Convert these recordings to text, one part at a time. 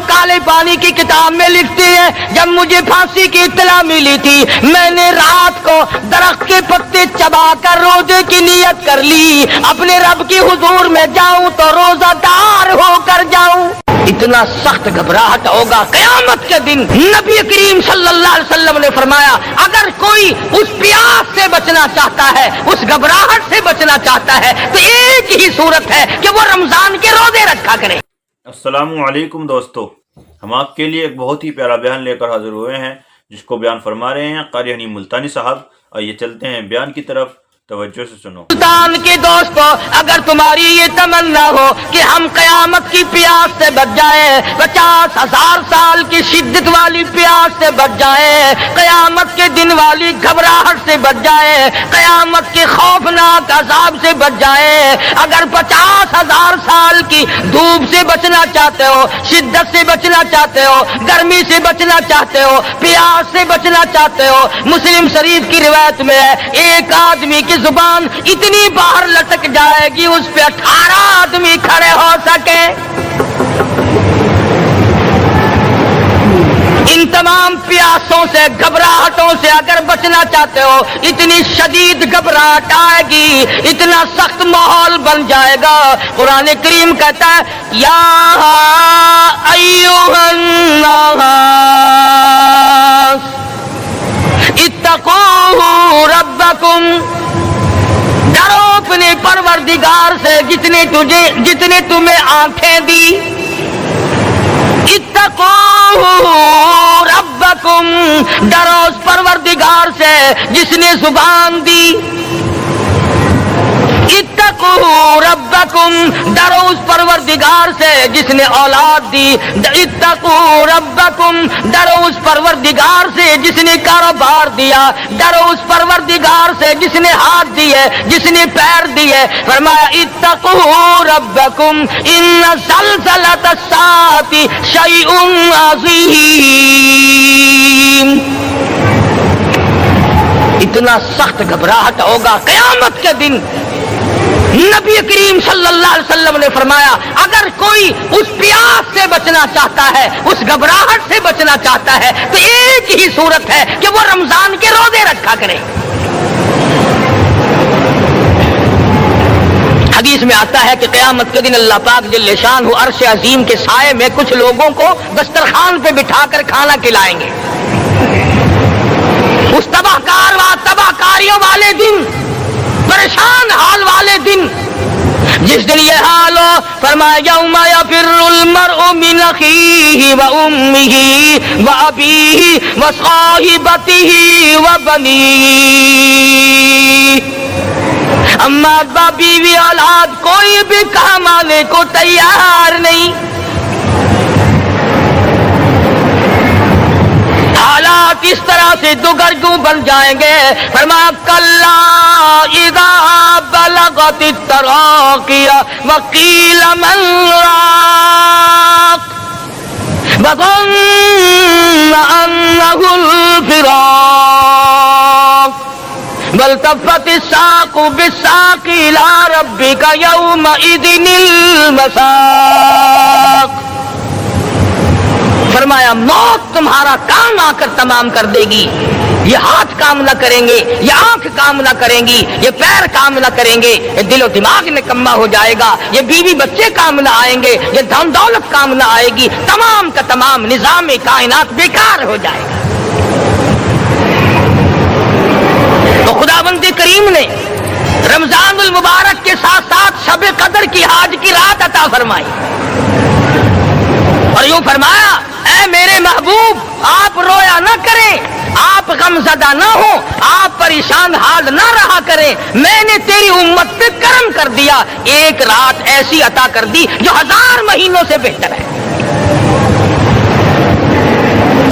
کالے پانی کی کتاب میں لکھتی ہے جب مجھے پھانسی کی اطلاع ملی تھی میں نے رات کو درخت کے پتے چبا کر روزے کی نیت کر لی اپنے رب کی حضور میں جاؤں تو روزہ دار ہو کر جاؤں۔ اتنا سخت گھبراہٹ ہوگا قیامت کے دن۔ نبی کریم صلی اللہ علیہ وسلم نے فرمایا اگر کوئی اس پیاس سے بچنا چاہتا ہے اس گھبراہٹ سے بچنا چاہتا ہے تو ایک ہی صورت ہے کہ وہ رمضان کے روزے رکھا کرے۔ السلام علیکم دوستو، ہم آپ کے لیے ایک بہت ہی پیارا بیان لے کر حاضر ہوئے ہیں جس کو بیان فرما رہے ہیں قاری حنیف ملتانی صاحب۔ آئیے چلتے ہیں بیان کی طرف، توجہ سے سنو۔ سلطان کے دوستو اگر تمہاری یہ تمنا ہو کہ ہم قیامت کی پیاس سے بچ جائیں، 50,000 سال کی شدت والی پیاس سے بچ جائیں، قیامت کے دن والی گھبراہٹ سے بچ جائیں، قیامت کے خوفناک عذاب سے بچ جائیں، اگر 50,000 سال کی دھوپ سے بچنا چاہتے ہو، شدت سے بچنا چاہتے ہو، گرمی سے بچنا چاہتے ہو، پیاس سے بچنا چاہتے ہو، مسلم شریف کی روایت میں ہے ایک آدمی کی زبان اتنی باہر لٹک جائے گی اس پہ 18 آدمی کھڑے ہو سکے۔ ان تمام پیاسوں سے گھبراہٹوں سے اگر بچنا چاہتے ہو، اتنی شدید گھبراہٹ آئے گی، اتنا سخت ماحول بن جائے گا۔ قرآن کریم کہتا ہے یا ایھا الناس اتقوا ربکم، ڈرو اپنے پروردگار سے جتنے تمہیں آنکھیں دی، اتقوا ربکم، ڈرو اس پروردگار سے جس نے زبان دی، اتقوا ربکم، ڈرو اس پروردگار سے جس نے اولاد دی، اتقوا ربکم، ڈرو اس پروردگار سے جس نے کاروبار دیا، ڈرو اس پروردگار سے جس نے ہاتھ دیے، جس نے پیر دیے۔ فرمایا اتقوا ربکم ان زلزلۃ الساعۃ شیء عظیم۔ اتنا سخت گھبراہٹ ہوگا قیامت کے دن۔ نبی کریم صلی اللہ علیہ وسلم نے فرمایا اگر کوئی اس پیاس سے بچنا چاہتا ہے، اس گھبراہٹ سے بچنا چاہتا ہے تو ایک ہی صورت ہے کہ وہ رمضان کے روزے رکھا کرے۔ حدیث میں آتا ہے کہ قیامت کے دن اللہ پاک جل شانہ عرش عظیم کے سائے میں کچھ لوگوں کو دسترخوان پہ بٹھا کر کھانا کھلائیں گے۔ اس تباہ کاریوں والے دن، پریشان حال والے دن، جس دن یہ حال ہو، فرمایا یوم یفر المرء من اخیہ وامہ وابیہ وصاحبتہ وبنیہ، اما ابا بیوی اولاد کوئی بھی کام آنے کو تیار نہیں۔ حالات اس طرح سے دگرگوں بن جائیں گے۔ فرمایا کلا اذا بلغت التراقی وقیل من راق وظن انہ الفراق والتفت الساق بالساق الى ربک یومئذ المساق۔ فرمایا موت تمہارا کام آ کر تمام کر دے گی، یہ ہاتھ کام نہ کریں گے، یہ آنکھ کام نہ کریں گی، یہ پیر کام نہ کریں گے، یہ دل و دماغ نکما ہو جائے گا، یہ بیوی بچے کام نہ آئیں گے، یہ دھن دولت کام نہ آئے گی، تمام کا تمام نظام کائنات بیکار ہو جائے گا۔ تو خداوند کریم نے رمضان المبارک کے ساتھ ساتھ شب قدر کی حاج کی رات عطا فرمائی اور یوں فرمایا اے میرے محبوب آپ رویا نہ کریں، آپ غم زدہ نہ ہو، آپ پریشان حال نہ رہا کریں، میں نے تیری امت پہ کرم کر دیا، ایک رات ایسی عطا کر دی جو 1000 مہینوں سے بہتر ہے۔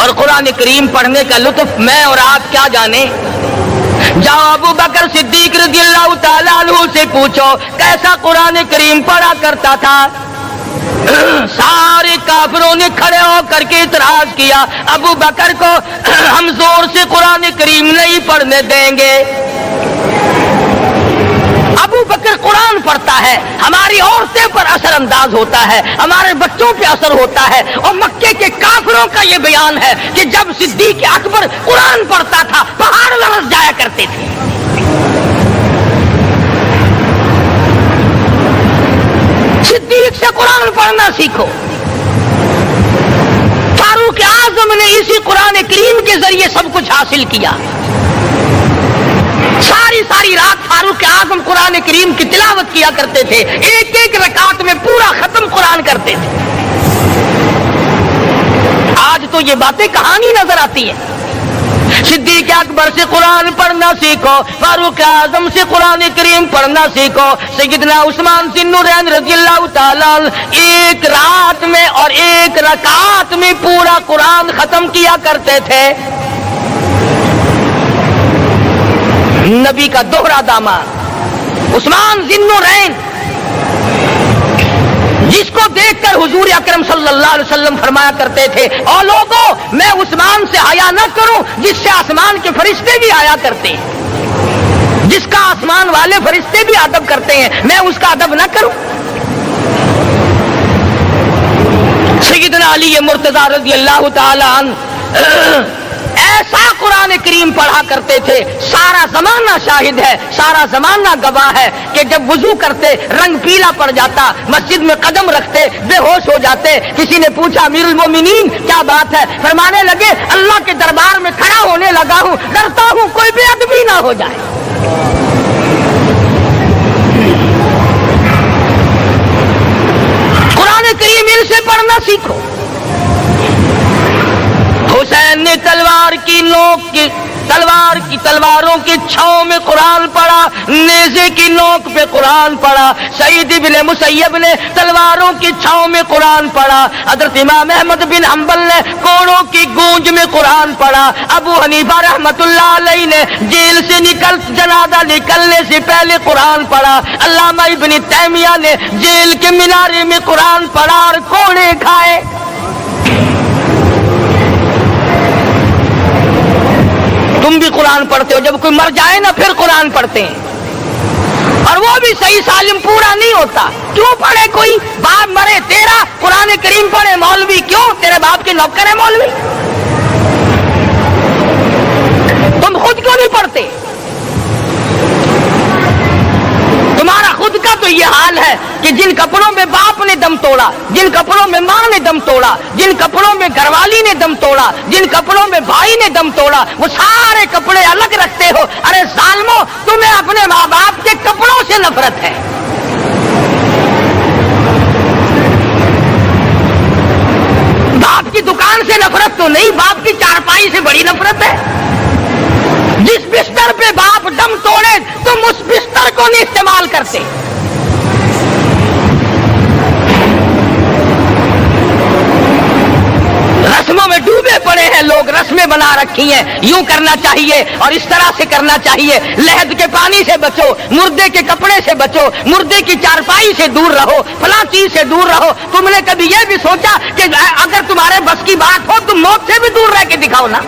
اور قرآن کریم پڑھنے کا لطف میں اور آپ کیا جانے۔ جاؤ ابو بکر صدیق رضی اللہ تعالیٰ عنہ سے پوچھو کیسا قرآن کریم پڑھا کرتا تھا۔ سارے کافروں نے کھڑے ہو کر کے اعتراض کیا ابو بکر کو ہم زور سے قرآن کریم نہیں پڑھنے دیں گے۔ ابو بکر قرآن پڑھتا ہے ہماری عورتیں پر اثر انداز ہوتا ہے، ہمارے بچوں پہ اثر ہوتا ہے، اور مکے کے کافروں کا یہ بیان ہے کہ جب صدیق اکبر قرآن پڑھتا تھا پہاڑ لرز جایا کرتے تھے۔ صدیق سے قرآن پڑھنا سیکھو۔ فاروق اعظم نے اسی قرآن کریم کے ذریعے سب کچھ حاصل کیا۔ ساری رات فاروق اعظم قرآن کریم کی تلاوت کیا کرتے تھے، ایک ایک رکعت میں پورا ختم قرآن کرتے تھے۔ آج تو یہ باتیں کہانی نظر آتی ہیں۔ صدیق اکبر سے قرآن پڑھنا سیکھو، فاروق اعظم سے قرآن کریم پڑھنا سیکھو۔ سیدنا عثمان ذی النورین رضی اللہ تعالیٰ ایک رات میں اور ایک رکعت میں پورا قرآن ختم کیا کرتے تھے۔ نبی کا دوہرا داماد عثمان ذی النورین، جس کو دیکھ کر حضور اکرم صلی اللہ علیہ وسلم فرمایا کرتے تھے، اور لوگوں میں عثمان سے حیا نہ کروں جس سے آسمان کے فرشتے بھی حیا کرتے ہیں، جس کا آسمان والے فرشتے بھی ادب کرتے ہیں، میں اس کا ادب نہ کروں۔ سیدنا علی مرتضیٰ رضی اللہ تعالی عنہ ایسا قرآن کریم پڑھا کرتے تھے، سارا زمانہ شاہد ہے، سارا زمانہ گواہ ہے کہ جب وضو کرتے رنگ پیلا پڑ جاتا، مسجد میں قدم رکھتے بے ہوش ہو جاتے۔ کسی نے پوچھا امیر المومنین کیا بات ہے؟ فرمانے لگے اللہ کے دربار میں کھڑا ہونے لگا ہوں، ڈرتا ہوں کوئی بے ادبی نہ ہو جائے۔ قرآن کریم ان سے پڑھنا سیکھو۔ حسین نے تلوار کی تلواروں کی چھاؤں میں قرآن پڑھا، نیزے کی نوک پہ قرآن پڑھا۔ سعید بن مسیب نے تلواروں کی چھاؤں میں قرآن پڑھا۔ حضرت امام احمد بن حنبل نے کوڑوں کی گونج میں قرآن پڑھا۔ ابو حنیفہ رحمت اللہ علیہ نے جیل سے جنازہ نکلنے سے پہلے قرآن پڑھا۔ علامہ ابن تیمیہ نے جیل کے مینارے میں قرآن پڑھا اور کوڑے کھائے۔ تم بھی قرآن پڑھتے ہو، جب کوئی مر جائے نا پھر قرآن پڑھتے ہیں، اور وہ بھی صحیح سالم پورا نہیں ہوتا۔ کیوں پڑھے؟ کوئی باپ مرے تیرا قرآن کریم پڑھے مولوی، کیوں؟ تیرے باپ کے نوکر ہے مولوی؟ تم خود کیوں نہیں پڑھتے؟ تمہارا خود کا تو یہ حال ہے کہ جن کپڑوں میں باپ نے دم توڑا، جن کپڑوں میں ماں نے دم توڑا، جن کپڑوں میں گھر والی نے دم توڑا، جن کپڑوں میں بھائی نے دم توڑا، وہ سارے کپڑے الگ رکھتے ہو۔ ارے ظالمو، تمہیں اپنے ماں باپ کے کپڑوں سے نفرت ہے۔ باپ کی دکان سے نفرت تو نہیں، باپ کی چارپائی سے بڑی نفرت ہے۔ جس بستر پہ باپ دم توڑے تم اس بستر کو نہیں استعمال کرتے۔ رسموں میں ڈوبے پڑے ہیں لوگ، رسمیں بنا رکھی ہیں، یوں کرنا چاہیے اور اس طرح سے کرنا چاہیے۔ لہد کے پانی سے بچو، مردے کے کپڑے سے بچو، مردے کی چارپائی سے دور رہو، فلاں چیز سے دور رہو۔ تم نے کبھی یہ بھی سوچا کہ اگر تمہارے بس کی بات ہو تم موت سے بھی دور رہ کے دکھاؤ نا؟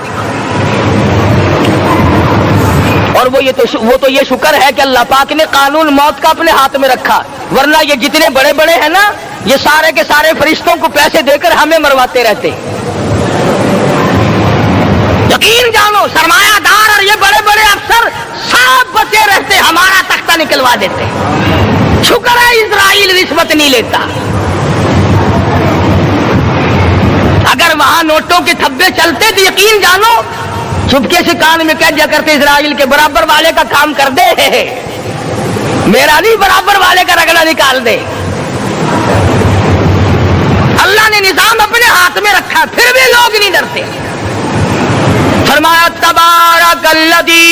اور وہ تو یہ شکر ہے کہ اللہ پاک نے قانون موت کا اپنے ہاتھ میں رکھا، ورنہ یہ جتنے بڑے بڑے ہیں نا، یہ سارے کے سارے فرشتوں کو پیسے دے کر ہمیں مرواتے رہتے۔ یقین جانو سرمایہ دار اور یہ بڑے بڑے افسر سب بچے رہتے، ہمارا تختہ نکلوا دیتے۔ شکر ہے اسرائیل رشوت نہیں لیتا۔ اگر وہاں نوٹوں کے تھبے چلتے تو یقین جانو چپکے سے کان میں کہہ دیا کرتے اسرائیل کے برابر والے کا کام کر دے، میرا نہیں برابر والے کا رگڑا نکال دے۔ اللہ نے نظام اپنے ہاتھ میں رکھا پھر بھی لوگ نہیں ڈرتے۔ فرمایا تبارک الذی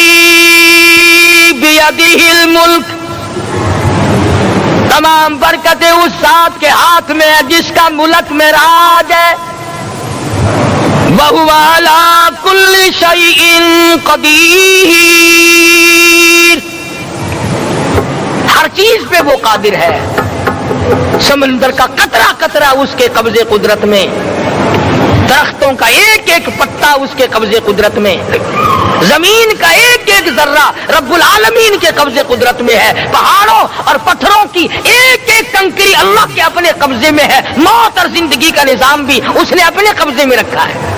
بیدہ الملک، تمام برکتیں اس ذات کے ہاتھ میں ہے جس کا ملک میں راج ہے۔ وَهُوَ عَلَى كُلِّ شَيْءٍ قَدِيرٌ، ہر چیز پہ وہ قادر ہے۔ سمندر کا قطرہ قطرہ اس کے قبضے قدرت میں، درختوں کا ایک ایک پتا اس کے قبضے قدرت میں، زمین کا ایک ایک ذرہ رب العالمین کے قبضے قدرت میں ہے. پہاڑوں اور پتھروں کی ایک ایک کنکری اللہ کے اپنے قبضے میں ہے. موت اور زندگی کا نظام بھی اس نے اپنے قبضے میں رکھا ہے.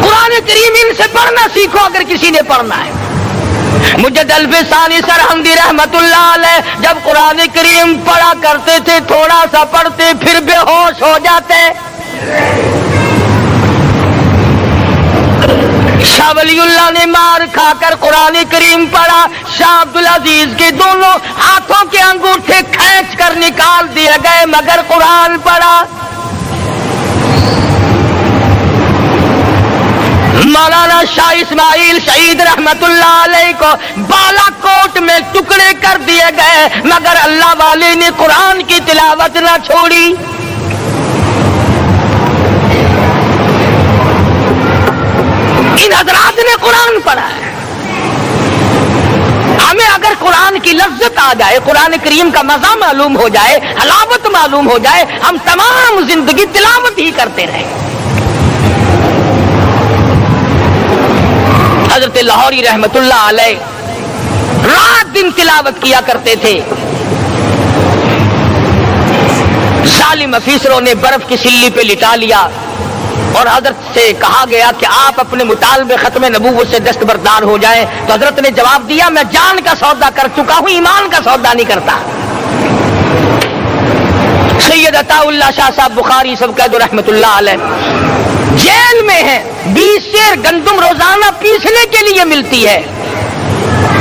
قرآن کریم ان سے پڑھنا سیکھو اگر کسی نے پڑھنا ہے. مجد الفسانی سرہندی رحمت اللہ علیہ جب قرآن کریم پڑھا کرتے تھے تھوڑا سا پڑھتے پھر بے ہوش ہو جاتے. شاہ ولی اللہ نے مار کھا کر قرآن کریم پڑھا. شاہ عبدالعزیز کے دونوں ہاتھوں کے انگوٹھے کھینچ کر نکال دیے گئے مگر قرآن پڑھا. مولانا شاہ اسماعیل شہید رحمت اللہ علیہ کو بالا کوٹ میں ٹکڑے کر دیے گئے مگر اللہ والے نے قرآن کی تلاوت نہ چھوڑی. ان حضرات نے قرآن پڑھا ہے. ہمیں اگر قرآن کی لذت آ جائے, قرآن کریم کا مزہ معلوم ہو جائے, حلاوت معلوم ہو جائے, ہم تمام زندگی تلاوت ہی کرتے رہیں. حضرت لاہوری رحمت اللہ علیہ رات دن تلاوت کیا کرتے تھے. ظالم افیسروں نے برف کی سلی پہ لٹا لیا اور حضرت سے کہا گیا کہ آپ اپنے مطالبے ختم نبوت سے دستبردار ہو جائیں. تو حضرت نے جواب دیا میں جان کا سودا کر چکا ہوں, ایمان کا سودا نہیں کرتا. سید عطا اللہ شاہ صاحب بخاری سب قید رحمت اللہ علیہ جیل میں ہیں. 20 سیر گندم روزانہ پیسنے کے لیے ملتی ہے.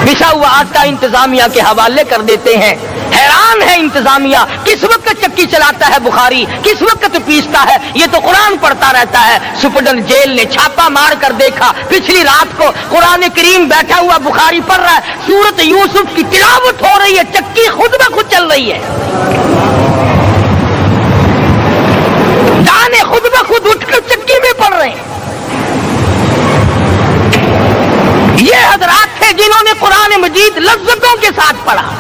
پسا ہوا آٹا انتظامیہ کے حوالے کر دیتے ہیں. حیران ہے انتظامیہ, کس وقت چکی چلاتا ہے بخاری, کس وقت پیستا ہے, یہ تو قرآن پڑھتا رہتا ہے. سپرڈنٹ جیل نے چھاپا مار کر دیکھا, پچھلی رات کو قرآن کریم بیٹھا ہوا بخاری پڑھ رہا ہے, سورت یوسف کی تلاوت ہو رہی ہے, چکی خود بخود چل رہی ہے, دانے خود بخود اٹھ کر چکی میں پڑھ رہے ہیں. یہ حضرات تھے جنہوں نے قرآن مجید لذتوں کے ساتھ پڑھا.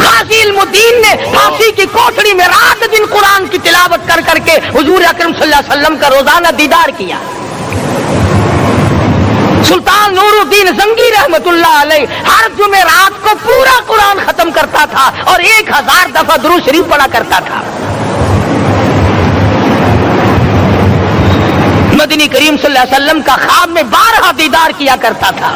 غازی علم الدین نے پھانسی کی کوٹڑی میں رات دن قرآن کی تلاوت کر کر کے حضور اکرم صلی اللہ علیہ وسلم کا روزانہ دیدار کیا. سلطان نور الدین زنگی رحمت اللہ علیہ ہر جمعرات کو پورا قرآن ختم کرتا تھا اور 1000 دفعہ درود شریف پڑھا کرتا تھا. مدنی کریم صلی اللہ علیہ وسلم کا خواب میں 12 دیدار کیا کرتا تھا.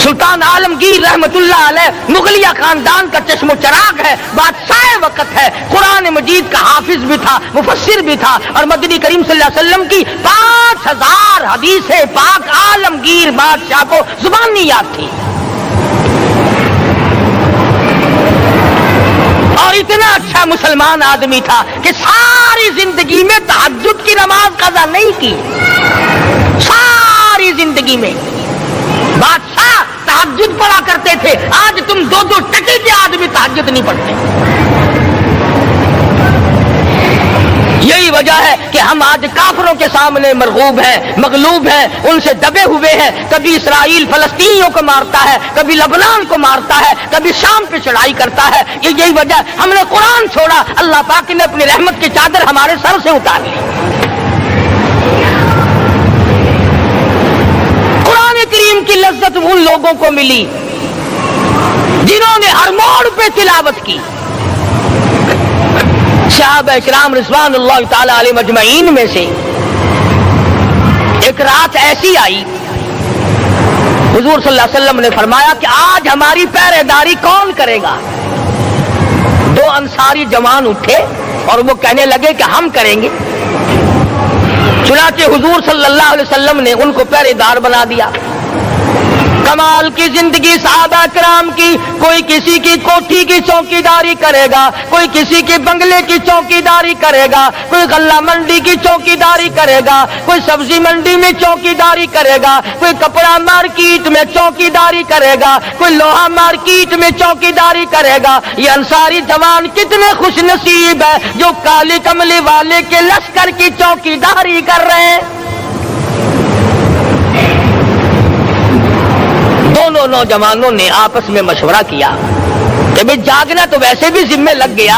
سلطان عالمگیر رحمت اللہ علیہ مغلیہ خاندان کا چشم و چراغ ہے, بادشاہ وقت ہے, قرآن مجید کا حافظ بھی تھا, مفسر بھی تھا, اور مدنی کریم صلی اللہ علیہ وسلم کی 5000 حدیث پاک عالمگیر بادشاہ کو زبانی یاد تھی. اور اتنا اچھا مسلمان آدمی تھا کہ ساری زندگی میں تہجد کی نماز قضا نہیں کی. ساری زندگی میں بادشاہ تہجد پڑھا کرتے تھے. آج تم 2 ٹکے کے آدمی تہجد نہیں پڑھتے. یہی وجہ ہے کہ ہم آج کافروں کے سامنے مرغوب ہیں, مغلوب ہیں, ان سے دبے ہوئے ہیں. کبھی اسرائیل فلسطینیوں کو مارتا ہے, کبھی لبنان کو مارتا ہے, کبھی شام پہ چڑھائی کرتا ہے. یہی وجہ, ہم نے قرآن چھوڑا, اللہ پاک نے اپنی رحمت کی چادر ہمارے سر سے اتار لی. قرآن کریم کی لذت ان لوگوں کو ملی جنہوں نے ہر موڑ پہ تلاوت کی. صحابہ اکرام رضوان اللہ تعالی علیہ مجمعین میں سے ایک رات ایسی آئی, حضور صلی اللہ علیہ وسلم نے فرمایا کہ آج ہماری پہرے داری کون کرے گا. 2 انصاری جوان اٹھے اور وہ کہنے لگے کہ ہم کریں گے. چنانچہ حضور صلی اللہ علیہ وسلم نے ان کو پہرے دار بنا دیا. کمال کی زندگی صحابہ کرام کی, کوئی کسی کی کوٹھی کی چوکیداری کرے گا, کوئی کسی کے بنگلے کی چوکیداری کرے گا, کوئی غلہ منڈی کی چوکیداری کرے گا, کوئی سبزی منڈی میں چوکیداری کرے گا, کوئی کپڑا مارکیٹ میں چوکیداری کرے گا, کوئی لوہا مارکیٹ میں چوکیداری کرے گا. یہ انصاری جوان کتنے خوش نصیب ہے جو کالی کملی والے کے لشکر کی چوکیداری کر رہے ہیں. دونوں نوجوانوں نے آپس میں مشورہ کیا کہ بھئی جاگنا تو ویسے بھی ذمہ لگ گیا,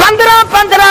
15-15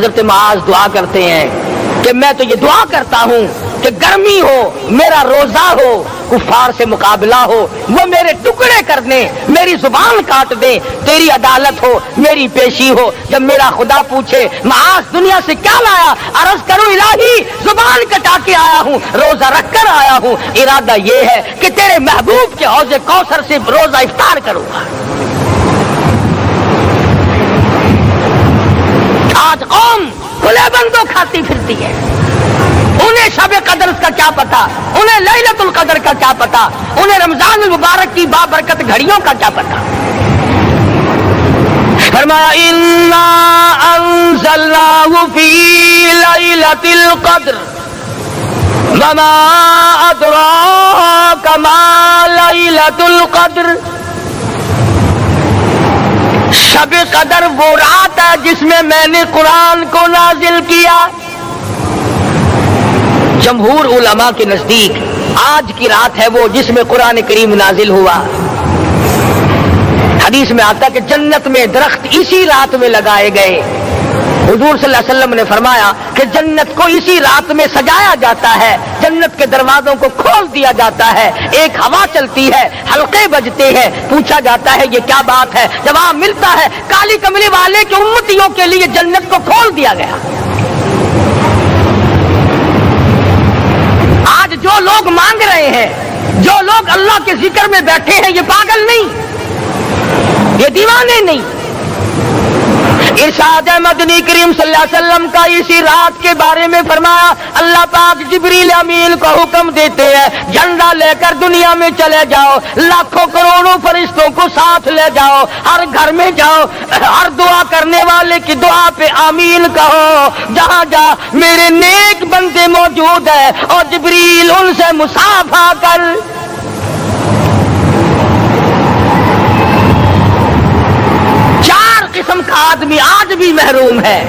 حضرت معاذ دعا کرتے ہیں کہ میں تو یہ دعا کرتا ہوں کہ گرمی ہو، میرا روزہ ہو، کفار سے مقابلہ ہو، وہ میرے ٹکڑے کر دیں، میری زبان کاٹ دیں، تیری عدالت ہو، میری پیشی ہو۔ جب میرا خدا پوچھے معاذ دنیا سے کیا لایا، عرض کروں الہی زبان کٹا کے آیا ہوں، روزہ رکھ کر آیا ہوں، ارادہ یہ ہے کہ تیرے محبوب کے حوض کوثر سے روزہ افطار کروں گا۔ آج قوم کھلے بندوں کھاتی پھرتی ہے، انہیں شب قدر کا کیا پتا، انہیں لیلۃ القدر کا کیا پتا، انہیں رمضان المبارک کی بابرکت گھڑیوں کا کیا پتا۔ فرمایا انا انزلناہ فی لیلۃ القدر وما ادراک ما لیلۃ القدر۔ شب قدر وہ رات ہے جس میں نے قرآن کو نازل کیا۔ جمہور علماء کے نزدیک آج کی رات ہے وہ جس میں قرآن کریم نازل ہوا۔ حدیث میں آتا کہ جنت میں درخت اسی رات میں لگائے گئے۔ حضور صلی اللہ علیہ وسلم نے فرمایا کہ جنت کو اسی رات میں سجایا جاتا ہے، جنت کے دروازوں کو کھول دیا جاتا ہے، ایک ہوا چلتی ہے، حلقے بجتے ہیں، پوچھا جاتا ہے یہ کیا بات ہے، جواب ملتا ہے کالی کملی والے کے امتیوں کے لیے جنت کو کھول دیا گیا۔ آج جو لوگ مانگ رہے ہیں، جو لوگ اللہ کے ذکر میں بیٹھے ہیں، یہ پاگل نہیں، یہ دیوانے نہیں۔ ارشاد مدنی کریم صلی اللہ علیہ وسلم کا اسی رات کے بارے میں فرمایا، اللہ پاک جبریل امین کو حکم دیتے ہیں جھنڈا لے کر دنیا میں چلے جاؤ، لاکھوں کروڑوں فرشتوں کو ساتھ لے جاؤ، ہر گھر میں جاؤ، ہر دعا کرنے والے کی دعا پہ آمین کہو، جہاں جا میرے نیک بندے موجود ہیں، اور جبریل ان سے مصافحہ کر۔ قسم کا آدمی آج بھی محروم ہے،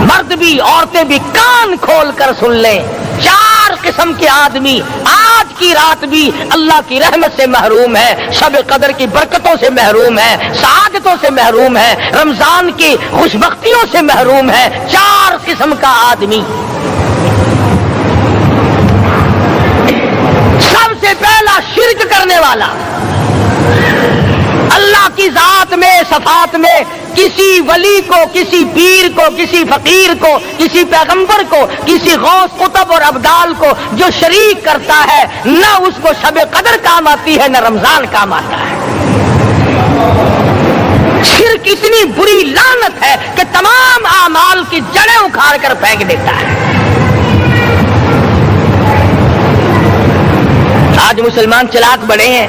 مرد بھی عورتیں بھی کان کھول کر سن لیں، چار قسم کے آدمی آج کی رات بھی اللہ کی رحمت سے محروم ہے، شب قدر کی برکتوں سے محروم ہے، سعادتوں سے محروم ہے، رمضان کی خوشبختیوں سے محروم ہے۔ چار قسم کا آدمی۔ سب سے پہلا شرک کرنے والا، اللہ کی ذات میں صفات میں کسی ولی کو، کسی پیر کو، کسی فقیر کو، کسی پیغمبر کو، کسی غوث قطب اور ابدال کو جو شریک کرتا ہے، نہ اس کو شب قدر کام آتی ہے، نہ رمضان کام آتا ہے۔ شرک اتنی بری لعنت ہے کہ تمام اعمال کی جڑیں اکھاڑ کر پھینک دیتا ہے۔ آج مسلمان چلاک بڑے ہیں،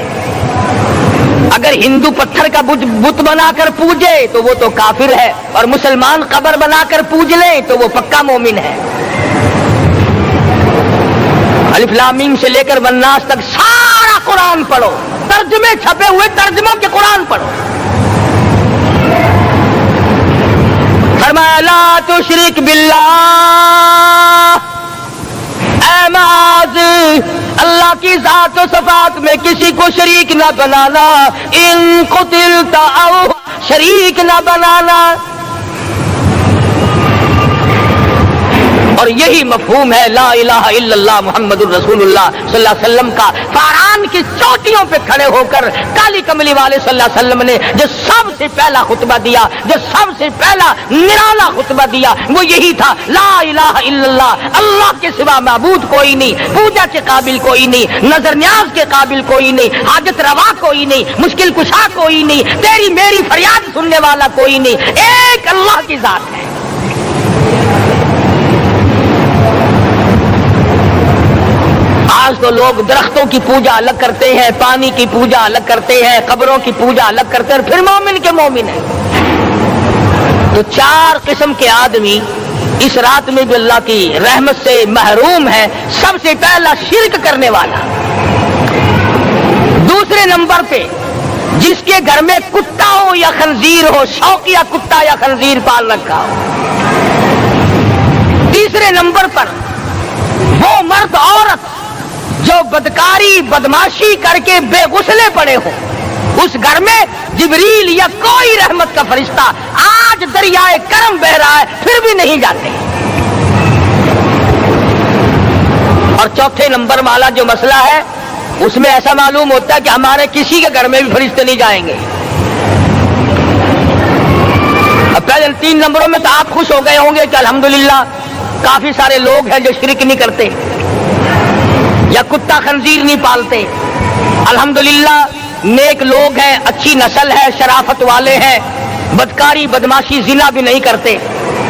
اگر ہندو پتھر کا بت بنا کر پوجے تو وہ تو کافر ہے، اور مسلمان قبر بنا کر پوج لیں تو وہ پکا مومن ہے۔ الف لام میم سے لے کر والناس تک سارا قرآن پڑھو، ترجمے چھپے ہوئے ترجموں کے قرآن پڑھو۔ فرمایا لا تشرک باللہ، اے معاذ اللہ کی ذات و صفات میں کسی کو شریک نہ بنانا، ان قتلت او شریک نہ بنانا۔ اور یہی مفہوم ہے لا الہ الا اللہ محمد الرسول اللہ صلی اللہ علیہ وسلم کا۔ فاران کی چوٹیوں پہ کھڑے ہو کر کالی کملی والے صلی اللہ علیہ وسلم نے جو سب سے پہلا خطبہ دیا، جو سب سے پہلا نرالا خطبہ دیا، وہ یہی تھا لا الہ الا اللہ، اللہ کے سوا معبود کوئی نہیں، پوجا کے قابل کوئی نہیں، نظر نیاز کے قابل کوئی نہیں، حاجت روا کوئی نہیں، مشکل کشا کوئی نہیں، تیری میری فریاد سننے والا کوئی نہیں، ایک اللہ کی ذات ہے۔ آج تو لوگ درختوں کی پوجا الگ کرتے ہیں، پانی کی پوجا الگ کرتے ہیں، قبروں کی پوجا الگ کرتے ہیں، اور پھر مومن کے مومن ہیں۔ تو چار قسم کے آدمی اس رات میں بھی اللہ کی رحمت سے محروم ہے۔ سب سے پہلا شرک کرنے والا، دوسرے نمبر پہ جس کے گھر میں کتا ہو یا خنزیر ہو، شوقیہ کتا یا خنزیر پال رکھا ہو، تیسرے نمبر پر وہ مرد عورت جو بدکاری بدماشی کر کے بے غسلے پڑے ہوں، اس گھر میں جبریل یا کوئی رحمت کا فرشتہ آج دریائے کرم بہ رہا ہے پھر بھی نہیں جاتے. اور چوتھے نمبر والا جو مسئلہ ہے اس میں ایسا معلوم ہوتا ہے کہ ہمارے کسی کے گھر میں بھی فرشتے نہیں جائیں گے. اب پہلے 3 نمبروں میں تو آپ خوش ہو گئے ہوں گے کہ الحمدللہ کافی سارے لوگ ہیں جو شرک نہیں کرتے یا کتا خنزیر نہیں پالتے. الحمدللہ نیک لوگ ہیں, اچھی نسل ہے, شرافت والے ہیں, بدکاری بدماشی زنا بھی نہیں کرتے.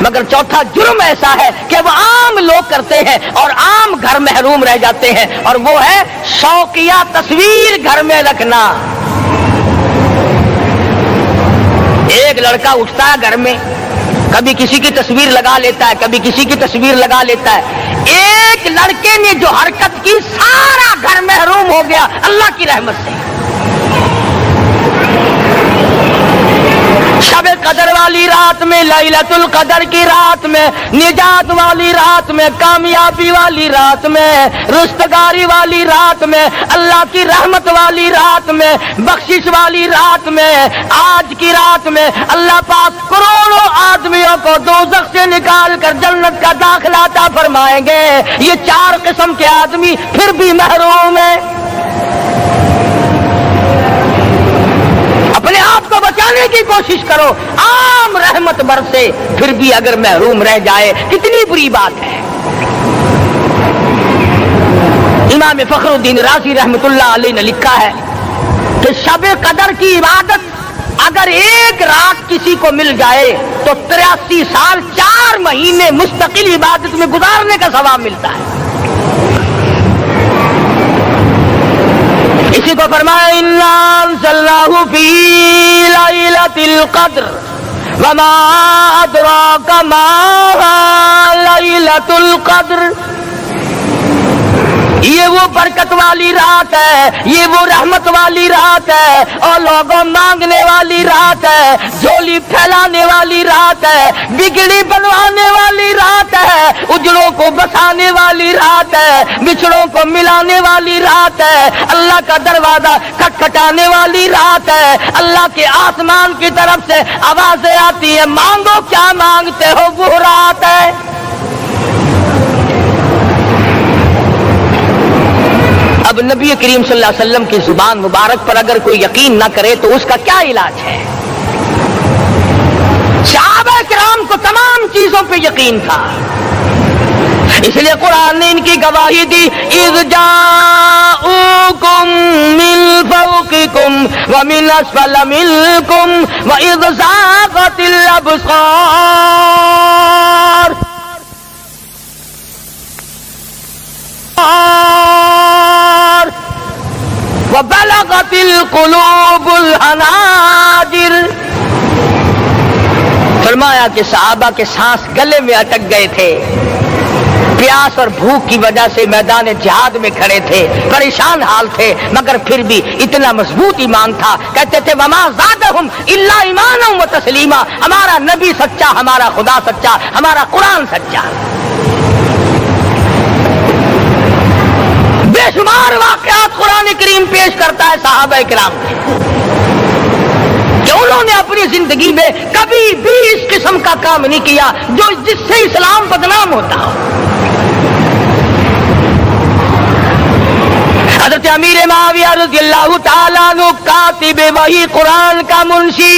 مگر چوتھا جرم ایسا ہے کہ وہ عام لوگ کرتے ہیں اور عام گھر محروم رہ جاتے ہیں, اور وہ ہے شوقیہ تصویر گھر میں رکھنا. ایک لڑکا اٹھتا ہے گھر میں, کبھی کسی کی تصویر لگا لیتا ہے, کبھی کسی کی تصویر لگا لیتا ہے. ایک لڑکے نے جو حرکت کی سارا گھر محروم ہو گیا اللہ کی رحمت سے. شب قدر والی رات میں, لیلۃ القدر کی رات میں, نجات والی رات میں, کامیابی والی رات میں, رستگاری والی رات میں, اللہ کی رحمت والی رات میں, بخشش والی رات میں, آج کی رات میں اللہ پاک کروڑوں آدمیوں کو دوزخ سے نکال کر جنت کا داخلہ عطا فرمائیں گے. یہ 4 قسم کے آدمی پھر بھی محروم ہیں. اپنے آپ کو بچانے کی کوشش کرو, عام رحمت برسے پھر بھی اگر محروم رہ جائے کتنی بری بات ہے. امام فخر الدین رازی رحمت اللہ علیہ نے لکھا ہے کہ شب قدر کی عبادت اگر ایک رات کسی کو مل جائے تو 83 سال 4 مہینے مستقل عبادت میں گزارنے کا ثواب ملتا ہے. اسی کو فرمایا انا انزلناہ فی لیلۃ القدر وما ادراک ما لیلۃ القدر. یہ وہ برکت والی رات ہے, یہ وہ رحمت والی رات ہے, اور لوگوں مانگنے والی رات ہے, جھولی پھیلانے والی رات ہے, بگڑی بنوانے والی رات ہے, اجڑوں کو بسانے والی رات ہے, بچھڑوں کو ملانے والی رات ہے, اللہ کا دروازہ کھٹکھٹانے والی رات ہے, اللہ کے آسمان کی طرف سے آوازیں آتی ہیں مانگو کیا مانگتے ہو, وہ رات ہے. اب نبی کریم صلی اللہ علیہ وسلم کی زبان مبارک پر اگر کوئی یقین نہ کرے تو اس کا کیا علاج ہے؟ صحابہ کرام کو تمام چیزوں پہ یقین تھا, اس لیے قرآن نے ان کی گواہی دی اذ جاءوکم من فوقکم ومن اسفل منکم واذ زاغت الابصار وبلغت القلوب الحناجر. فرمایا کہ صحابہ کے سانس گلے میں اٹک گئے تھے, پیاس اور بھوک کی وجہ سے میدان جہاد میں کھڑے تھے, پریشان حال تھے, مگر پھر بھی اتنا مضبوط ایمان تھا. کہتے تھے وما زادہم الا ایمانا و تسلیما, ہمارا نبی سچا, ہمارا خدا سچا, ہمارا قرآن سچا. بے شمار واقعات قرآن کریم پیش کرتا ہے صحابہ کرام کے کہ انہوں نے اپنی زندگی میں کبھی بھی اس قسم کا کام نہیں کیا جو جس سے اسلام بدنام ہوتا ہو. حضرت امیر معاویہ رضی اللہ تعالیٰ عنہ کاتب وحی قرآن کا منشی,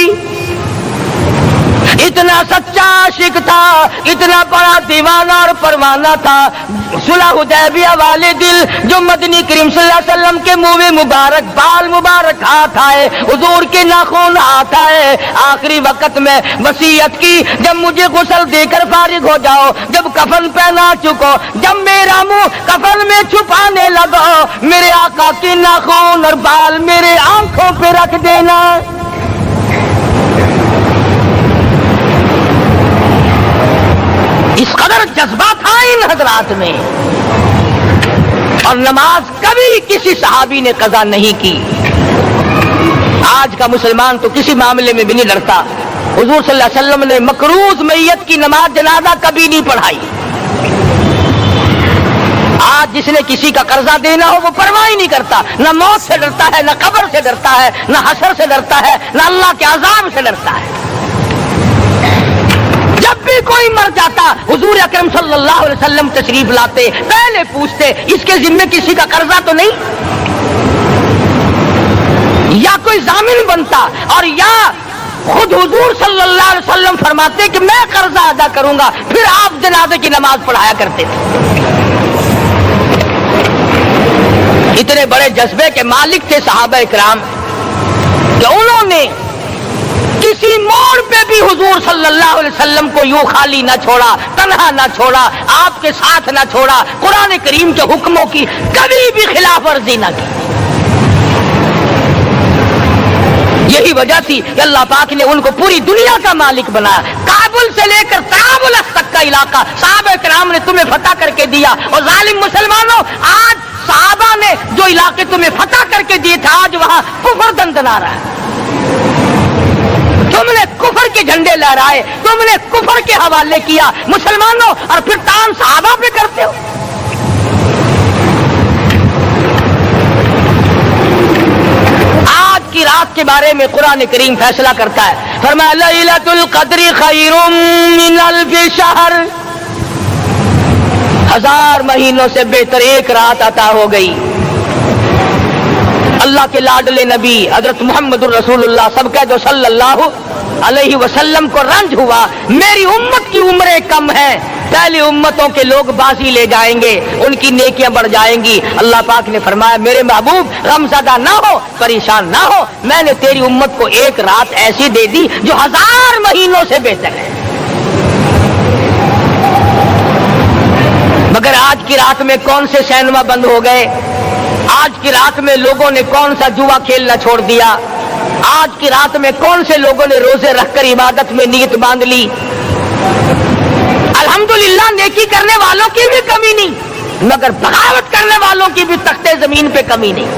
اتنا سچا عاشق تھا, اتنا بڑا دیوانہ اور پروانہ تھا. صلح حدیبیہ والے دل جو مدنی کریم صلی اللہ علیہ وسلم کے منہ مبارک بال مبارک ہاتھ آئے, حضور کے ناخن ہاتھ آئے, آخری وقت میں وصیت کی جب مجھے غسل دے کر فارغ ہو جاؤ, جب کفن پہنا چکو, جب میرا منہ کفن میں چھپانے لگو, میرے آقا کے ناخن اور بال میرے آنکھوں پہ رکھ دینا. اس قدر جذبہ تھا ان حضرات میں, اور نماز کبھی کسی صحابی نے قضا نہیں کی. آج کا مسلمان تو کسی معاملے میں بھی نہیں ڈرتا. حضور صلی اللہ علیہ وسلم نے مقروض میت کی نماز جنازہ کبھی نہیں پڑھائی. آج جس نے کسی کا قرضہ دینا ہو وہ پرواہ ہی نہیں کرتا، نہ موت سے ڈرتا ہے، نہ قبر سے ڈرتا ہے، نہ حشر سے ڈرتا ہے، نہ اللہ کے عذاب سے ڈرتا ہے۔ جب بھی کوئی مر جاتا حضور اکرم صلی اللہ علیہ وسلم تشریف لاتے، پہلے پوچھتے اس کے ذمے کسی کا قرضہ تو نہیں، یا کوئی ضامن بنتا، اور یا خود حضور صلی اللہ علیہ وسلم فرماتے کہ میں قرضہ ادا کروں گا، پھر آپ جنازے کی نماز پڑھایا کرتے تھے۔ اتنے بڑے جذبے کے مالک تھے صحابہ کرام کہ انہوں نے کسی موڑ پہ بھی حضور صلی اللہ علیہ وسلم کو یوں خالی نہ چھوڑا، تنہا نہ چھوڑا، آپ کے ساتھ نہ چھوڑا، قرآن کریم کے حکموں کی کبھی بھی خلاف ورزی نہ کی۔ یہی وجہ تھی کہ اللہ پاک نے ان کو پوری دنیا کا مالک بنایا، کابل سے لے کر طرابلس تک کا علاقہ صحابہ کرام نے تمہیں فتح کر کے دیا۔ اور ظالم مسلمانوں، آج صحابہ نے جو علاقے تمہیں فتح کر کے دیے تھے، آج وہاں کفر دندنا رہا ہے۔ تم نے کفر کے جھنڈے لہرائے، تم نے کفر کے حوالے کیا مسلمانوں، اور پھر تان صحابہ پہ کرتے ہو۔ آج کی رات کے بارے میں قرآن کریم فیصلہ کرتا ہے، فرمایا لیلۃ القدر خیر من الف شہر، 1000 مہینوں سے بہتر ایک رات عطا ہو گئی۔ اللہ کے لاڈلے نبی حضرت محمد الرسول اللہ سب کہہ دو صلی اللہ علیہ وسلم کو رنج ہوا، میری امت کی عمریں کم ہیں، پہلی امتوں کے لوگ بازی لے جائیں گے، ان کی نیکیاں بڑھ جائیں گی۔ اللہ پاک نے فرمایا میرے محبوب غمزدہ نہ ہو، پریشان نہ ہو، میں نے تیری امت کو ایک رات ایسی دے دی جو 1000 مہینوں سے بہتر ہے۔ مگر آج کی رات میں کون سے سینما بند ہو گئے، آج کی رات میں لوگوں نے کون سا جوا کھیلنا چھوڑ دیا، آج کی رات میں کون سے لوگوں نے روزے رکھ کر عبادت میں نیت باندھ لی۔ الحمدللہ نیکی کرنے والوں کی بھی کمی نہیں، مگر بغاوت کرنے والوں کی بھی تختے زمین پہ کمی نہیں۔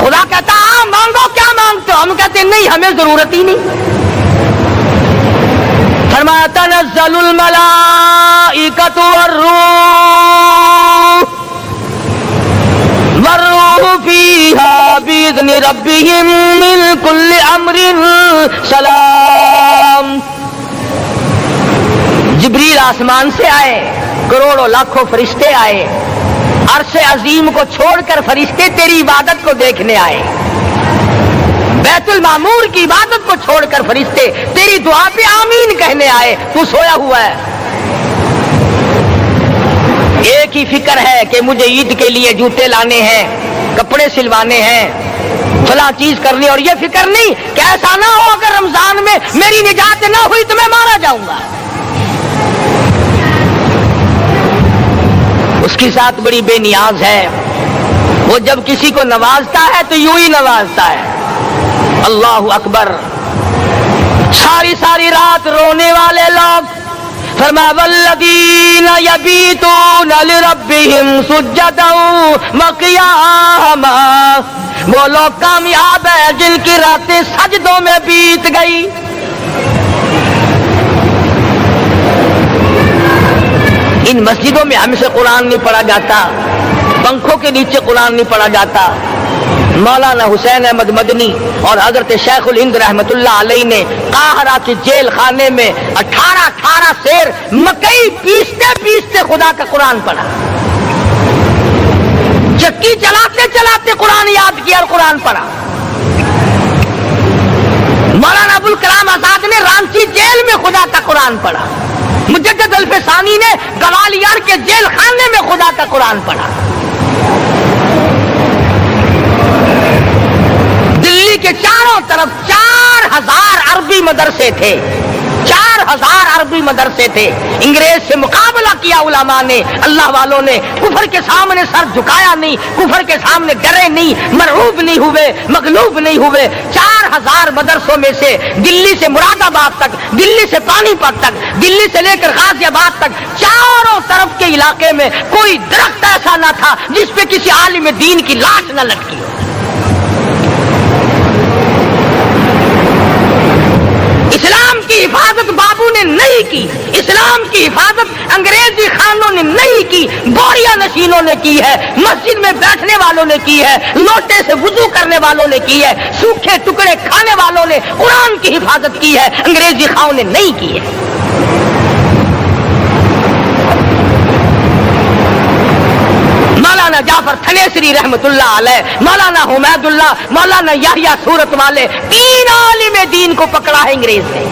خدا کہتا ہاں مانگو، کیا مانگتے ہو؟ ہم کہتے نہیں، ہمیں ضرورت ہی نہیں۔ فرمایا تنزل الملائکۃ والروح فیہا بإذن ربہم من کل امر سلام۔ جبریل آسمان سے آئے، کروڑوں لاکھوں فرشتے آئے، عرش عظیم کو چھوڑ کر فرشتے تیری عبادت کو دیکھنے آئے، بیت المعمور کی عبادت کو چھوڑ کر فرشتے تیری دعا پہ آمین کہنے آئے، تو سویا ہوا ہے۔ ایک ہی فکر ہے کہ مجھے عید کے لیے جوتے لانے ہیں، کپڑے سلوانے ہیں، فلاں چیز کرنی، اور یہ فکر نہیں کہ ایسا نہ ہو اگر رمضان میں میری نجات نہ ہوئی تو میں مارا جاؤں گا۔ اس کی ذات بڑی بے نیاز ہے، وہ جب کسی کو نوازتا ہے تو یوں ہی نوازتا ہے۔ اللہ اکبر۔ ساری ساری رات رونے والے لوگ، فرمایا والذین یبیتون لربہم سجدا وقیاما، وہ لوگ کامیاب ہیں جن کی راتیں سجدوں میں بیت گئی۔ ان مسجدوں میں ہم سے قرآن نہیں پڑھا جاتا، پنکھوں کے نیچے قرآن نہیں پڑھا جاتا۔ مولانا حسین احمد مدنی اور حضرت شیخ الہند رحمت اللہ علیہ نے قاہرہ کے جیل خانے میں 18 سیر مکئی پیستے پیستے خدا کا قرآن پڑھا، چکی چلاتے چلاتے قرآن یاد کیا اور قرآن پڑھا۔ مولانا ابوالکلام آزاد نے رانچی جیل میں خدا کا قرآن پڑھا، مجدد الفسانی نے گوالیار کے جیل خانے میں خدا کا قرآن پڑھا۔ دلی کے چاروں طرف 4000 عربی مدرسے تھے، 4000 عربی مدرسے تھے۔ انگریز سے مقابلہ کیا علماء نے، اللہ والوں نے، کفر کے سامنے سر جھکایا نہیں، کفر کے سامنے ڈرے نہیں، مرعوب نہیں ہوئے، مغلوب نہیں ہوئے۔ 4000 مدرسوں میں سے دلی سے مراد آباد تک، دلی سے پانی پت تک، دلی سے لے کر غازی آباد تک، چاروں طرف کے علاقے میں کوئی درخت ایسا نہ تھا جس پہ کسی عالم دین کی لاش نہ لٹکی ہو۔ اسلام کی کی حفاظت بابو نے نہیں کی، اسلام کی حفاظت انگریزی خانوں نے نہیں کی، بوریا نشینوں نے کی ہے، مسجد میں بیٹھنے والوں نے کی ہے، لوٹے سے وضو کرنے والوں نے کی ہے، سوکھے ٹکڑے کھانے والوں نے قرآن کی حفاظت کی ہے، انگریزی خانوں نے نہیں کی ہے۔ مولانا جعفر تھنیسری رحمت اللہ علیہ، مولانا حمید اللہ، مولانا یحییٰ صورت والے، 3 عالم دین کو پکڑا ہے انگریز نے۔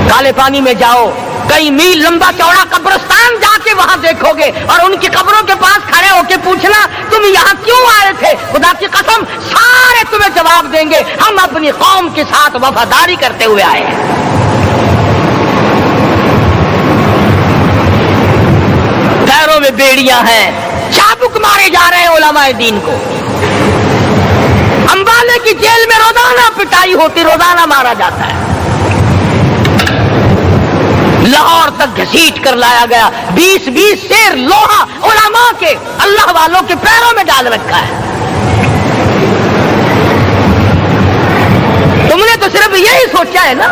کالے پانی میں جاؤ، کئی میل لمبا چوڑا قبرستان جا کے وہاں دیکھو گے اور ان کی قبروں کے پاس کھڑے ہو کے پوچھنا تم یہاں کیوں آئے تھے، خدا کی قسم سارے تمہیں جواب دیں گے ہم اپنی قوم کے ساتھ وفاداری کرتے ہوئے آئے ہیں۔ پیروں میں بیڑیاں ہیں، چابک مارے جا رہے ہیں علماء دین کو۔ امبالے کی جیل میں روزانہ پٹائی ہوتی، روزانہ مارا جاتا ہے۔ لاہور تک گھسیٹ کر لایا گیا، 20 سیر لوہا علماء کے، اللہ والوں کے پیروں میں ڈال رکھا ہے۔ تم نے تو صرف یہی سوچا ہے نا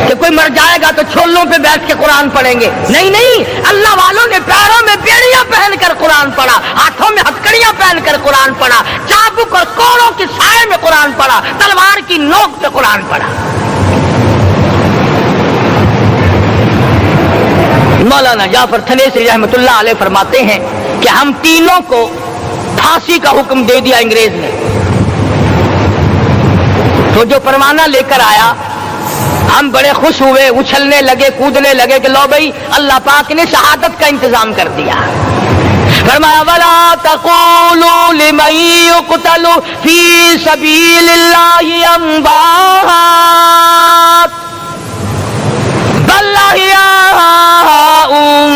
کہ کوئی مر جائے گا تو چھولوں پہ بیٹھ کے قرآن پڑھیں گے، نہیں نہیں، اللہ والوں نے پیروں میں بیڑیاں پہن کر قرآن پڑھا، ہاتھوں میں ہتکڑیاں پہن کر قرآن پڑھا، چابک اور کوڑوں کے سائے میں قرآن پڑھا، تلوار کی نوک پہ قرآن پڑھا۔ مولانا جعفر تھنیسری رحمت اللہ علیہ فرماتے ہیں کہ ہم تینوں کو پھانسی کا حکم دے دیا انگریز نے، تو جو پروانہ لے کر آیا ہم بڑے خوش ہوئے، اچھلنے لگے، کودنے لگے کہ لو بھائی اللہ پاک نے شہادت کا انتظام کر دیا۔ فرمایا وَلَا تَقُولُوا لِمَن يُقْتَلُ فِي سَبِيلِ اللَّهِ أَمْوَاتٌ بَلْ أَحْيَاءٌ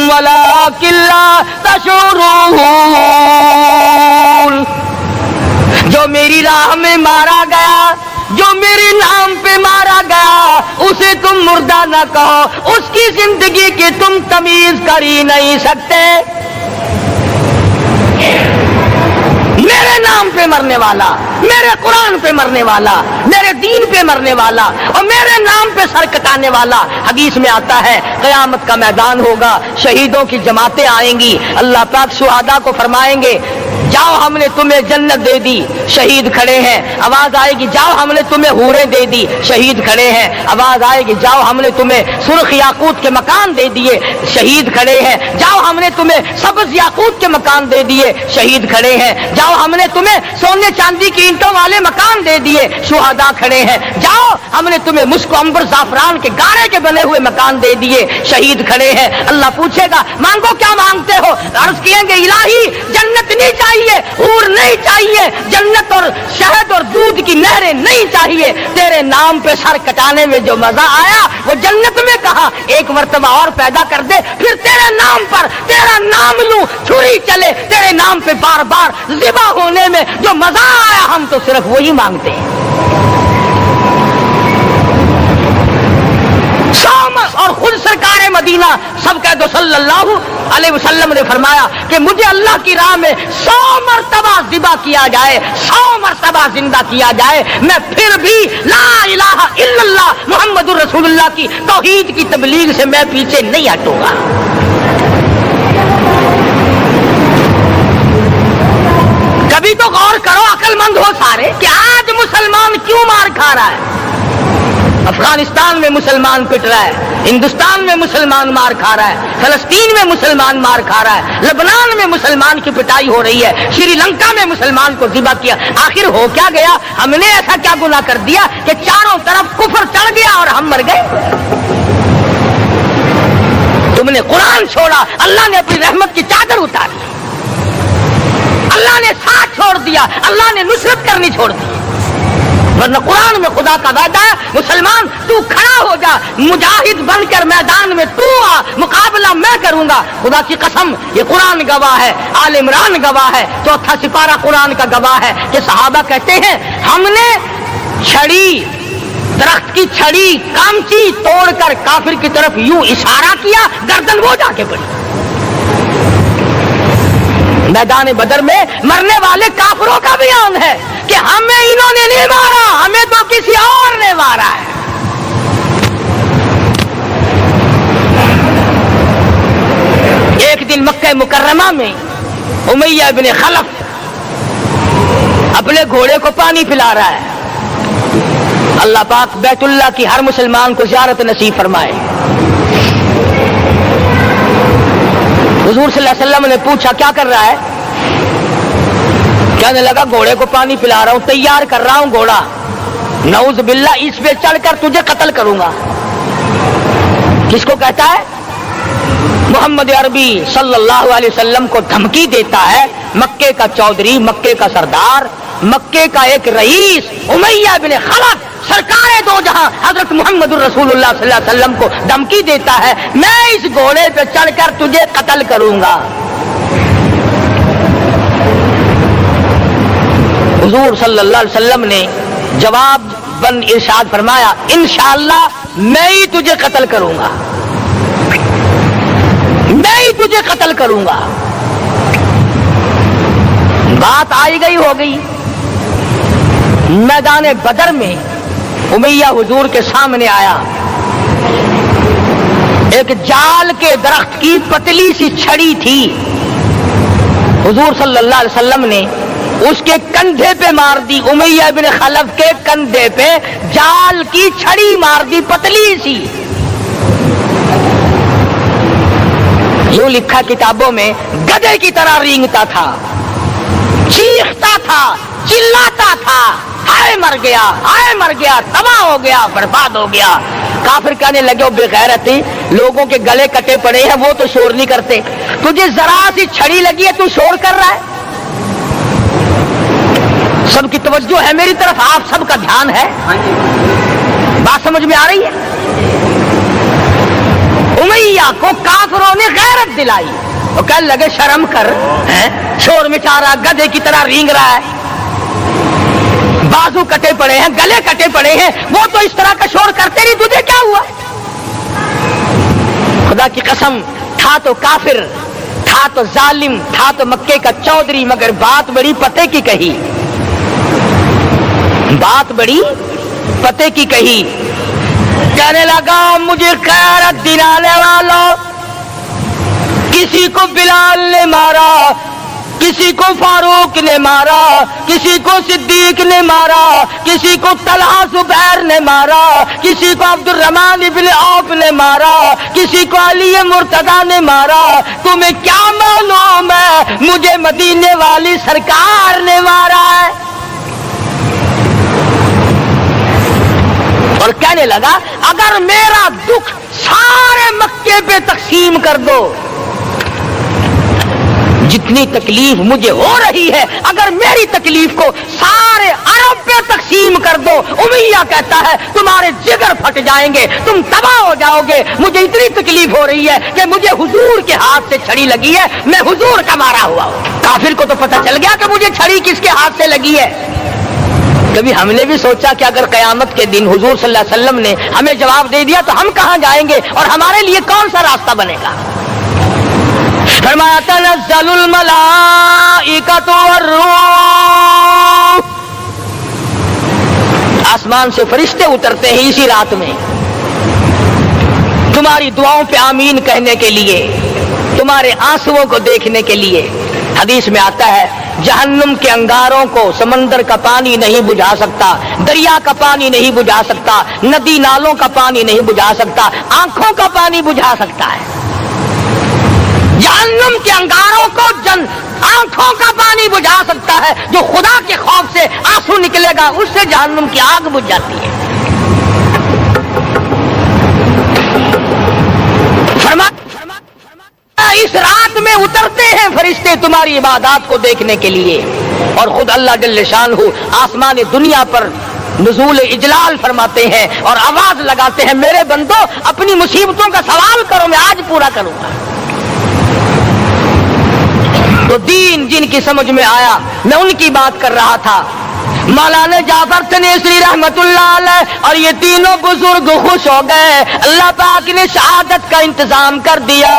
وَلَٰكِن لَّا تَشْعُرُونَ۔ جو میری راہ میں مارا گیا، جو میرے نام پہ مارا گیا، اسے تم مردہ نہ کہو، اس کی زندگی کی تم تمیز کر ہی نہیں سکتے۔ میرے نام پہ مرنے والا، میرے قرآن پہ مرنے والا، میرے دین پہ مرنے والا اور میرے نام پہ سر کٹانے والا، حدیث میں آتا ہے قیامت کا میدان ہوگا، شہیدوں کی جماعتیں آئیں گی، اللہ پاک شہداء کو فرمائیں گے جاؤ ہم نے تمہیں جنت دے دی، شہید کھڑے ہیں، آواز آئے گی جاؤ ہم نے تمہیں حوریں دے دی، شہید کھڑے ہیں، آواز آئے گی جاؤ ہم نے تمہیں سرخ یاقوت کے مکان دے دیے، شہید کھڑے ہیں، جاؤ ہم نے تمہیں سبز یاقوت کے مکان دے دیے، شہید کھڑے ہیں، جاؤ ہم نے تمہیں سونے چاندی کی اینٹوں والے مکان دے دیے، شہداء کھڑے ہیں، جاؤ ہم نے تمہیں مشک و عنبر زعفران کے گارے کے بنے ہوئے مکان دے دیے، شہید کھڑے ہیں۔ اللہ پوچھے گا مانگو کیا مانگتے ہو، عرض کیے گے الہی جنت نہیں چاہیے، حور نہیں چاہیے، جنت اور شہد اور دودھ کی نہریں نہیں چاہیے، تیرے نام پہ سر کٹانے میں جو مزہ آیا وہ جنت میں کہا، ایک مرتبہ اور پیدا کر دے، پھر تیرے نام پر تیرا نام لوں، چھری چلے تیرے نام پہ بار بار ذبح ہونے میں جو مزہ آیا، ہم تو صرف وہی مانگتے ہیں۔ اور خود سرکار مدینہ سب کہہ دو صلی اللہ علیہ وسلم نے فرمایا کہ مجھے اللہ کی راہ میں 100 مرتبہ ذبح کیا جائے، 100 مرتبہ زندہ کیا جائے، میں پھر بھی لا الہ الا اللہ محمد الرسول اللہ کی توحید کی تبلیغ سے میں پیچھے نہیں ہٹوں گا۔ کبھی تو غور کرو، عقل مند ہو سارے، کہ آج مسلمان کیوں مار کھا رہا ہے؟ افغانستان میں مسلمان پٹ رہا ہے، ہندوستان میں مسلمان مار کھا رہا ہے، فلسطین میں مسلمان مار کھا رہا ہے، لبنان میں مسلمان کی پٹائی ہو رہی ہے، شری لنکا میں مسلمان کو ذبح کیا، آخر ہو کیا گیا؟ ہم نے ایسا کیا گناہ کر دیا کہ چاروں طرف کفر چڑھ گیا اور ہم مر گئے؟ تم نے قرآن چھوڑا، اللہ نے اپنی رحمت کی چادر اتاری، اللہ نے ساتھ چھوڑ دیا، اللہ نے نصرت کرنی چھوڑ دی، ورنہ قرآن میں خدا کا وعدہ ہے مسلمان تو کھڑا ہو جا، مجاہد بن کر میدان میں تو آ، مقابلہ میں کروں گا۔ خدا کی قسم یہ قرآن گواہ ہے، آل عمران گواہ ہے، چوتھا سپارہ قرآن کا گواہ ہے کہ صحابہ کہتے ہیں ہم نے چھڑی، درخت کی چھڑی کامچی توڑ کر کافر کی طرف یوں اشارہ کیا، گردن وہ جا کے پڑی۔ میدان بدر میں مرنے والے کافروں کا بیان ہے، کہ ہمیں انہوں نے نہیں مارا، ہمیں تو کسی اور نے مارا ہے۔ ایک دن مکہ مکرمہ میں امیہ بن خلف اپنے گھوڑے کو پانی پلا رہا ہے۔ اللہ پاک بیت اللہ کی ہر مسلمان کو زیارت نصیب فرمائے۔ حضور صلی اللہ علیہ وسلم نے پوچھا کیا کر رہا ہے؟ کہنے لگا گھوڑے کو پانی پلا رہا ہوں، تیار کر رہا ہوں گھوڑا، نعوذ باللہ اس پہ چڑھ کر تجھے قتل کروں گا۔ کس کو کہتا ہے؟ محمد عربی صلی اللہ علیہ وسلم کو دھمکی دیتا ہے۔ مکے کا چودھری، مکے کا سردار، مکے کا ایک رئیس امیہ بن خلف سرکار دو جہاں حضرت محمد الرسول اللہ صلی اللہ علیہ وسلم کو دھمکی دیتا ہے میں اس گھوڑے پہ چڑھ کر تجھے قتل کروں گا۔ حضور صلی اللہ علیہ وسلم نے جواب بند ارشاد فرمایا انشاءاللہ میں ہی تجھے قتل کروں گا، میں ہی تجھے قتل کروں گا۔ بات آئی گئی ہو گئی۔ میدان بدر میں امیہ حضور کے سامنے آیا، ایک جال کے درخت کی پتلی سی چھڑی تھی، حضور صلی اللہ علیہ وسلم نے اس کے کندھے پہ مار دی، امیہ بن خلف کے کندھے پہ جال کی چھڑی مار دی پتلی سی۔ یوں لکھا کتابوں میں گدھے کی طرح رینگتا تھا، چیختا تھا، چلاتا تھا، ہائے مر گیا، ہائے مر گیا، تباہ ہو گیا، برباد ہو گیا۔ کافر کہنے لگے وہ بے غیرتی، لوگوں کے گلے کٹے پڑے ہیں وہ تو شور نہیں کرتے، تجھے ذرا سی چھڑی لگی ہے تو شور کر رہا ہے۔ سب کی توجہ ہے میری طرف، آپ سب کا دھیان ہے، بات سمجھ میں آ رہی ہے؟ امیہ کو کافروں نے غیرت دلائی، وہ کہنے لگے شرم کر، شور مچا رہا، گدھے کی طرح رینگ رہا ہے، بازو کٹے پڑے ہیں، گلے کٹے پڑے ہیں، وہ تو اس طرح کا شور کرتے نہیں، تجھے کیا ہوا؟ خدا کی قسم، تھا تو کافر، تھا تو ظالم، تھا تو مکے کا چودھری، مگر بات بڑی پتے کی کہی، بات بڑی پتے کی کہی۔ کہنے لگا مجھے غیرت دلانے والوں، کسی کو بلال نے مارا، کسی کو فاروق نے مارا، کسی کو صدیق نے مارا، کسی کو طلحہ زبیر نے مارا، کسی کو عبد الرحمن ابن عوف نے مارا، کسی کو علی مرتضیٰ نے مارا، تمہیں کیا معلوم ہے مجھے مدینے والی سرکار نے مارا ہے؟ اور کہنے لگا اگر میرا دکھ سارے مکے پہ تقسیم کر دو، جتنی تکلیف مجھے ہو رہی ہے اگر میری تکلیف کو سارے عرب پہ تقسیم کر دو، امیہ کہتا ہے تمہارے جگر پھٹ جائیں گے، تم تباہ ہو جاؤ گے، مجھے اتنی تکلیف ہو رہی ہے کہ مجھے حضور کے ہاتھ سے چھڑی لگی ہے، میں حضور کا مارا ہوا ہوں۔ کافر کو تو پتہ چل گیا کہ مجھے چھڑی کس کے ہاتھ سے لگی ہے۔ کبھی ہم نے بھی سوچا کہ اگر قیامت کے دن حضور صلی اللہ علیہ وسلم نے ہمیں جواب دے دیا تو ہم کہاں جائیں گے اور ہمارے لیے کون سا راستہ بنے گا؟ فرمایا تنزل الملائکۃ والروح، آسمان سے فرشتے اترتے ہیں اسی رات میں تمہاری دعاؤں پہ آمین کہنے کے لیے، تمہارے آنسوؤں کو دیکھنے کے لیے۔ حدیث میں آتا ہے جہنم کے انگاروں کو سمندر کا پانی نہیں بجھا سکتا، دریا کا پانی نہیں بجھا سکتا، ندی نالوں کا پانی نہیں بجھا سکتا، آنکھوں کا پانی بجھا سکتا ہے۔ جہنم کے انگاروں کو آنکھوں کا پانی بجھا سکتا ہے، جو خدا کے خوف سے آنسو نکلے گا اس سے جہنم کی آگ بجھ جاتی ہے۔ اس رات میں اترتے ہیں فرشتے تمہاری عبادات کو دیکھنے کے لیے، اور خود اللہ جل شانہ آسمان دنیا پر نزول اجلال فرماتے ہیں اور آواز لگاتے ہیں میرے بندو اپنی مصیبتوں کا سوال کرو، میں آج پورا کروں گا۔ تو دین جن کی سمجھ میں آیا میں ان کی بات کر رہا تھا، مولانا جعفر تنیسری رحمت اللہ علیہ اور یہ تینوں بزرگ خوش ہو گئے، اللہ پاک نے شہادت کا انتظام کر دیا۔